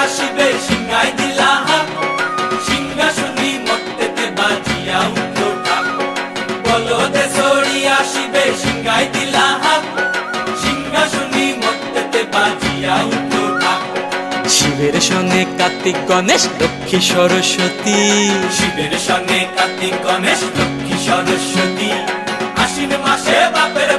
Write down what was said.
আসিবে সিংহাই দিলা হাত, সিংহাসনী মর্তেতে বাজিয়া উঠল ঢাক। বলদে চড়ি আসিবে সিংহাই দিলা হাত, সিংহাসনী মর্তেতে বাজিয়া উঠল ঢাক। শিবের সঙ্গে কার্তিক গণেশ লক্ষ্মী সরস্বতী, শিবের সঙ্গে কার্তিক গণেশ লক্ষ্মী সরস্বতী। আশ্বিন মাসে বাপের